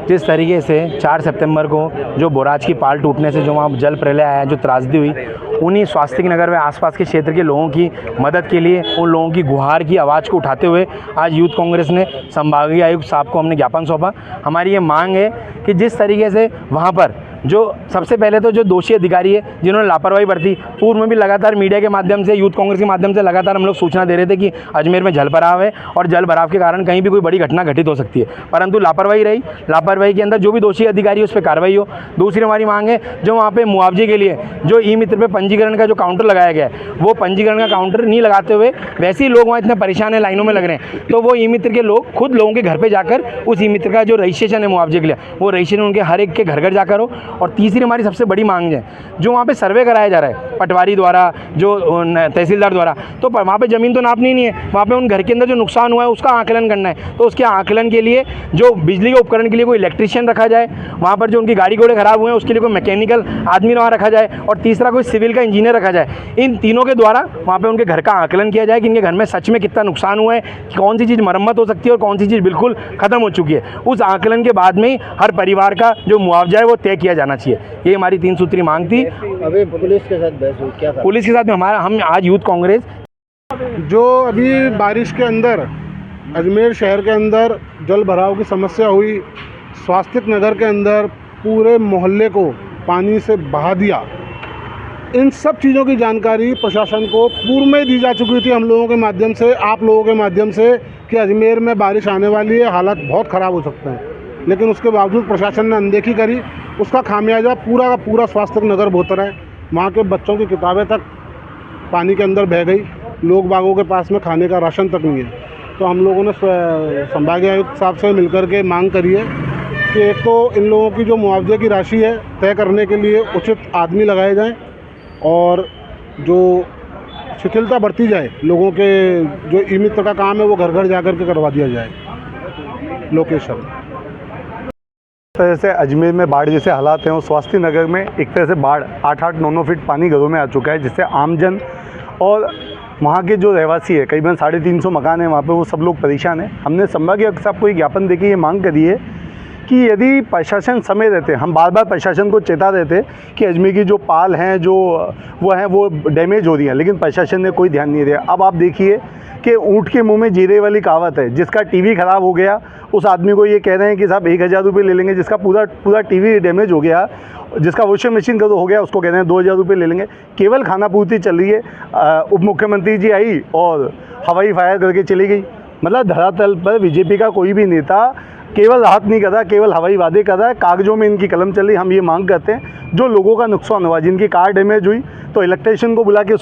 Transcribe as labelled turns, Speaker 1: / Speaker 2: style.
Speaker 1: जिस तरीके से 4 सितंबर को जो बोराज की पाल टूटने से जो वहाँ जल प्रलय आया, जो त्रासदी हुई, उन्हीं स्वास्तिक नगर व आसपास के क्षेत्र के लोगों की मदद के लिए, उन लोगों की गुहार की आवाज़ को उठाते हुए आज यूथ कांग्रेस ने संभागीय आयुक्त साहब को हमने ज्ञापन सौंपा। हमारी ये मांग है कि जिस तरीके से वहाँ पर जो सबसे पहले तो जो दोषी अधिकारी है जिन्होंने लापरवाही बरती, पूर्व में भी लगातार मीडिया के माध्यम से, यूथ कांग्रेस के माध्यम से लगातार हम लोग सूचना दे रहे थे कि अजमेर में जल भराव है और जल भराव के कारण कहीं भी कोई बड़ी घटना घटित हो सकती है, परंतु लापरवाही रही। लापरवाही के अंदर जो भी दोषी अधिकारी है उस पर कार्रवाई हो। दूसरी हमारी मांग है जो वहाँ पे मुआवजे के लिए जो ई मित्र पे पंजीकरण का जो काउंटर लगाया गया है, वो पंजीकरण का काउंटर नहीं लगाते हुए वैसे ही लोग वहाँ इतने परेशान है, लाइनों में लग रहे हैं, तो वो ई मित्र के लोग खुद लोगों के घर पर जाकर उस ई मित्र का जो रजिस्ट्रेशन है मुआवजे के लिए, वो रजिस्ट्रेशन उनके हर एक के घर घर जाकर हो। और तीसरी हमारी सबसे बड़ी मांग है जो वहाँ पे सर्वे कराया जा रहा है पटवारी द्वारा, जो तहसीलदार द्वारा, तो वहाँ पे ज़मीन तो नापनी नहीं है, वहाँ पे उन घर के अंदर जो नुकसान हुआ है उसका आकलन करना है। तो उसके आकलन के लिए जो बिजली के उपकरण के लिए कोई इलेक्ट्रीशियन रखा जाए, वहाँ पर जो उनकी गाड़ी घोड़े खराब हुए हैं उसके लिए कोई मैकेनिकल आदमी वहाँ रखा जाए, और तीसरा कोई सिविल का इंजीनियर रखा जाए। इन तीनों के द्वारा वहाँ पर उनके घर का आकलन किया जाए कि इनके घर में सच में कितना नुकसान हुआ है, कौन सी चीज़ मरम्मत हो सकती है और कौन सी चीज़ बिल्कुल ख़त्म हो चुकी है। उस आकलन के बाद में ही हर परिवार का जो मुआवजा है वो तय किया जाना चाहिए। ये हमारी 3 सूत्री मांग थी।
Speaker 2: अभी पुलिस के साथ बहस हुई, क्या
Speaker 1: पुलिस के साथ में हम आज यूथ कांग्रेस
Speaker 3: जो अभी बारिश के अंदर अजमेर शहर के अंदर जल भराव की समस्या हुई, स्वास्तिक नगर के अंदर पूरे मोहल्ले को पानी से बहा दिया, इन सब चीज़ों की जानकारी प्रशासन को पूर्व में दी जा चुकी थी, हम लोगों के माध्यम से, आप लोगों के माध्यम से, कि अजमेर में बारिश आने वाली है, हालात बहुत ख़राब हो सकते हैं। लेकिन उसके बावजूद प्रशासन ने अनदेखी करी। उसका खामियाजा पूरा का पूरा स्वास्तिक नगर भोतर है। वहाँ के बच्चों की किताबें तक पानी के अंदर बह गई, लोग बागों के पास में खाने का राशन तक नहीं है। तो हम लोगों ने संभागीय आयुक्त साहब से मिलकर के मांग करी है कि एक तो इन लोगों की जो मुआवजे की राशि है तय करने के लिए उचित आदमी लगाए जाएं, और जो शिथिलता बरती जाए, लोगों के जो ई मित्र का काम है वो घर घर जाकर के करवा दिया जाए। लोकेशन
Speaker 4: तरह से अजमेर में बाढ़ जैसे हालात हैं, और स्वास्तिक नगर में एक तरह से बाढ़ 8-8, 9-9 फीट पानी घरों में आ चुका है, जिससे आमजन और वहाँ के जो रहवासी है, करीबन 350 मकान हैं वहाँ पे, वो सब लोग परेशान हैं। हमने संभागीय आयुक्त साहब को एक ज्ञापन देके ये मांग करी है कि यदि प्रशासन समय रहते, हम बार बार प्रशासन को चेता देते कि अजमेर की जो पाल हैं जो वो डैमेज हो रही है, लेकिन प्रशासन ने कोई ध्यान नहीं दिया। अब आप देखिए कि ऊँट के मुंह में जीरे वाली कहावत है, जिसका टीवी ख़राब हो गया उस आदमी को ये कह रहे हैं कि साहब 1000 रुपये ले लेंगे, जिसका पूरा टीवी डैमेज हो गया, जिसका वॉशिंग मशीन का हो गया, उसको कह रहे हैं 2000 रुपये ले लेंगे। केवल खाना पूर्ति चल रही है। उप मुख्यमंत्री जी आई और हवाई फायर करके चली गई। मतलब धरातल पर बीजेपी का कोई भी नेता केवल राहत नहीं कर रहा, केवल हवाई वादे कर रहा है, कागजों में इनकी कलम चल रही। हम ये मांग करते हैं जो लोगों का नुकसान हुआ, जिनकी कार डैमेज हुई, तो इलेक्ट्रीशियन को बुला के